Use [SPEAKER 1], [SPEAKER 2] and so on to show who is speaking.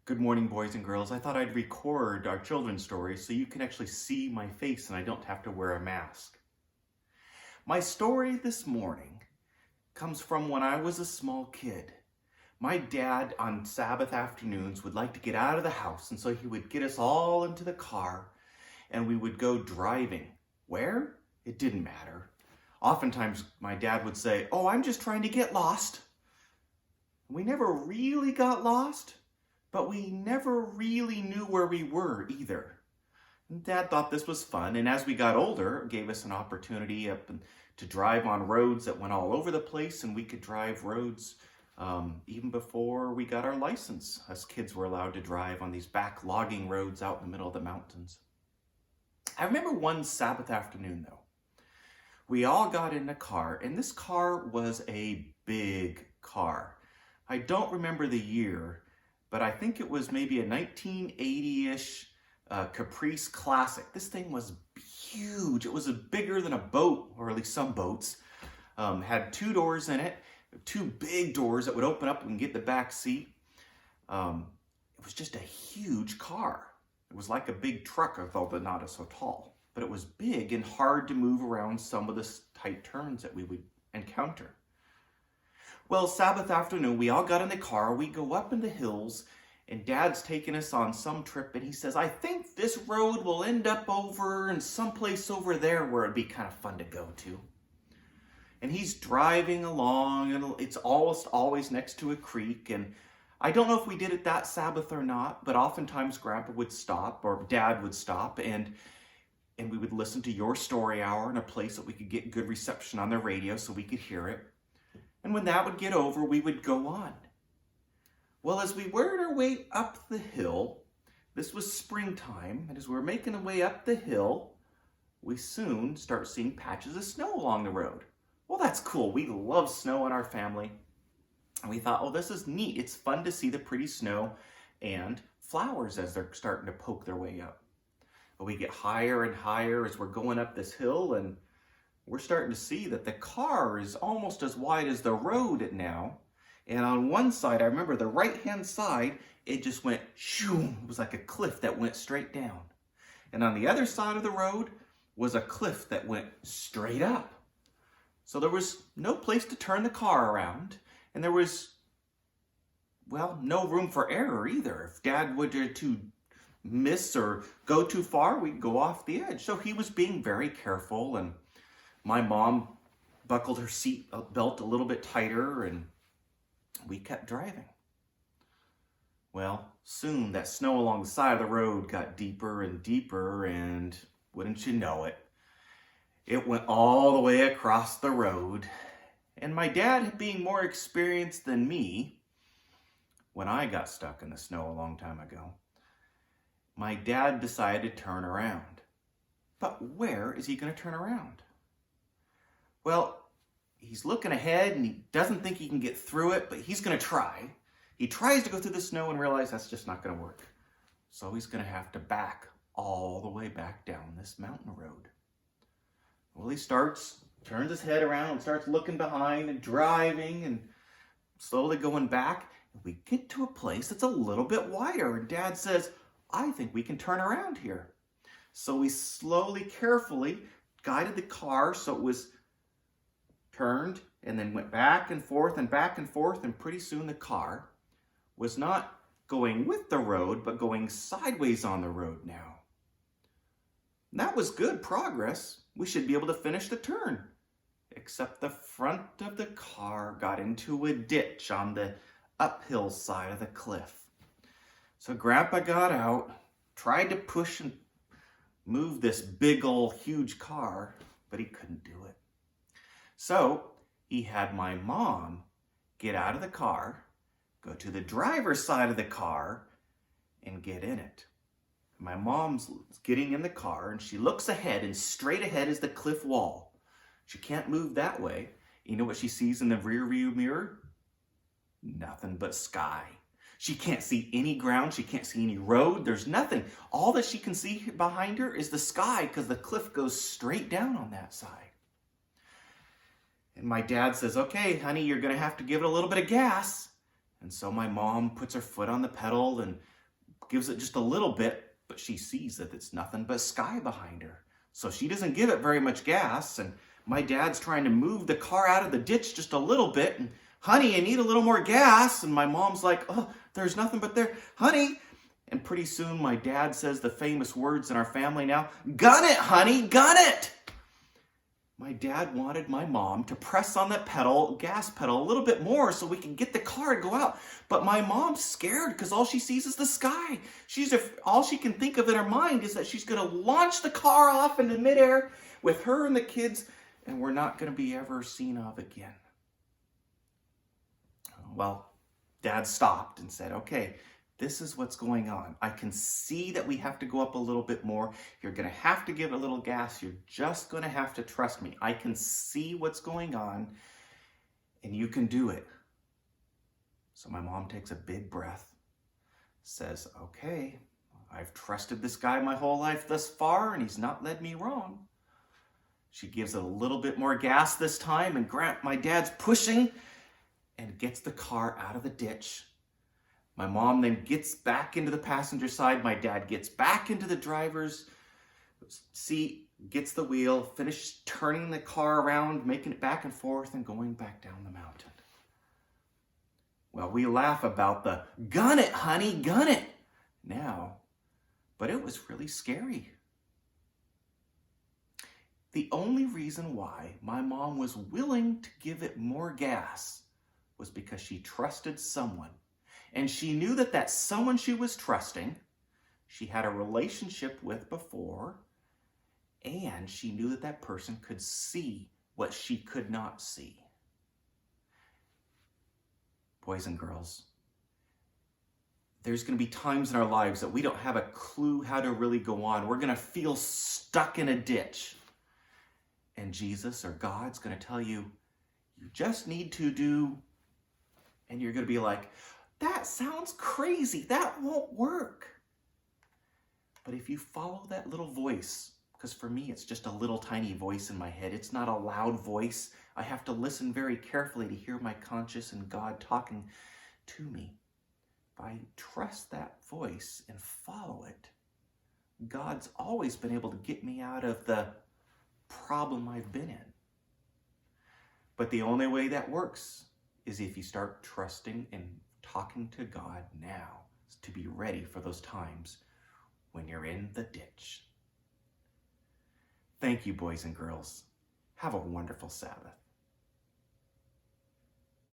[SPEAKER 1] Good morning, boys and girls. I thought I'd record our children's stories so you can actually see my face and I don't have to wear a mask. My story this morning comes from when I was a small kid. My dad on Sabbath afternoons would like to get out of the house, and so he would get us all into the car and we would go driving. Where? It didn't matter. Oftentimes my dad would say, "Oh, I'm just trying to get lost." We never really got lost, but we never really knew where we were either. Dad thought this was fun, and as we got older, it gave us an opportunity to drive on roads that went all over the place, and we could drive roads even before we got our license. Us kids were allowed to drive on these back logging roads out in the middle of the mountains. I remember one Sabbath afternoon, though. We all got in a car, and this car was a big car. I don't remember the year, but I think it was maybe a 1980-ish Caprice Classic. This thing was huge. It was bigger than a boat, or at least some boats. Had two doors in it, two big doors that would open up and get the back seat. It was just a huge car. It was like a big truck, although not so tall. But it was big and hard to move around some of the tight turns that we would encounter. Well, Sabbath afternoon, we all got in the car, we go up in the hills, and Dad's taking us on some trip, and he says, "I think this road will end up over in someplace over there where it'd be kind of fun to go to." And he's driving along, and it's almost always next to a creek, and I don't know if we did it that Sabbath or not, but oftentimes Grandpa would stop, or Dad would stop, and we would listen to Your Story Hour in a place that we could get good reception on the radio so we could hear it. And when that would get over, we would go on. Well, as we worked our way up the hill, this was springtime, and as we were making our way up the hill, we soon start seeing patches of snow along the road. Well, that's cool. We love snow in our family. And we thought, oh, this is neat. It's fun to see the pretty snow and flowers as they're starting to poke their way up. But we get higher and higher as we're going up this hill, and we're starting to see that the car is almost as wide as the road now. And on one side, I remember the right-hand side, it just went shoo. It was like a cliff that went straight down. And on the other side of the road was a cliff that went straight up. So there was no place to turn the car around. And there was, well, no room for error either. If Dad would to miss or go too far, we'd go off the edge. So he was being very careful, and my mom buckled her seat belt a little bit tighter, and we kept driving. Well, soon that snow along the side of the road got deeper and deeper, and wouldn't you know it, it went all the way across the road. And my dad, being more experienced than me, when I got stuck in the snow a long time ago, my dad decided to turn around. But where is he going to turn around? Well, he's looking ahead and he doesn't think he can get through it, but he's going to try. He tries to go through the snow and realizes that's just not going to work. So he's going to have to back all the way back down this mountain road. Well, he turns his head around and starts looking behind and driving and slowly going back. And we get to a place that's a little bit wider, and Dad says, "I think we can turn around here." So we slowly, carefully guided the car so it was turned and then went back and forth, and pretty soon the car was not going with the road, but going sideways on the road now. And that was good progress. We should be able to finish the turn. Except the front of the car got into a ditch on the uphill side of the cliff. So Grandpa got out, tried to push and move this big old huge car, but he couldn't do it. So he had my mom get out of the car, go to the driver's side of the car, and get in it. My mom's getting in the car, and she looks ahead, and straight ahead is the cliff wall. She can't move that way. You know what she sees in the rear view mirror? Nothing but sky. She can't see any ground. She can't see any road. There's nothing. All that she can see behind her is the sky, because the cliff goes straight down on that side. And my dad says, "Okay, honey, you're going to have to give it a little bit of gas." And so my mom puts her foot on the pedal and gives it just a little bit, but she sees that it's nothing but sky behind her. So she doesn't give it very much gas, and my dad's trying to move the car out of the ditch just a little bit, and honey, I need a little more gas. And my mom's like, oh, there's nothing but there, honey. And pretty soon my dad says the famous words in our family now, gun it, honey, gun it. My dad wanted my mom to press on that pedal, gas pedal, a little bit more so we can get the car to go out. But my mom's scared because all she sees is the sky. All she can think of in her mind is that she's going to launch the car off into midair with her and the kids, and we're not going to be ever seen of again. Well, Dad stopped and said, okay, this is what's going on. I can see that we have to go up a little bit more. You're going to have to give a little gas. You're just going to have to trust me. I can see what's going on, and you can do it. So my mom takes a big breath, says, okay, I've trusted this guy my whole life thus far, and he's not led me wrong. She gives it a little bit more gas this time, and my dad's pushing and gets the car out of the ditch. My mom then gets back into the passenger side. My dad gets back into the driver's seat, gets the wheel, finishes turning the car around, making it back and forth, and going back down the mountain. Well, we laugh about the gun it, honey, gun it now, but it was really scary. The only reason why my mom was willing to give it more gas was because she trusted someone. And she knew that that someone she was trusting, she had a relationship with before, and she knew that that person could see what she could not see. Boys and girls, there's going to be times in our lives that we don't have a clue how to really go on. We're going to feel stuck in a ditch. And Jesus or God's going to tell you, you just need to do, and you're going to be like, that sounds crazy. That won't work. But if you follow that little voice, because for me, it's just a little tiny voice in my head. It's not a loud voice. I have to listen very carefully to hear my conscience and God talking to me. If I trust that voice and follow it, God's always been able to get me out of the problem I've been in. But the only way that works is if you start trusting and talking to God now to be ready for those times when you're in the ditch. Thank you, boys and girls. Have a wonderful Sabbath.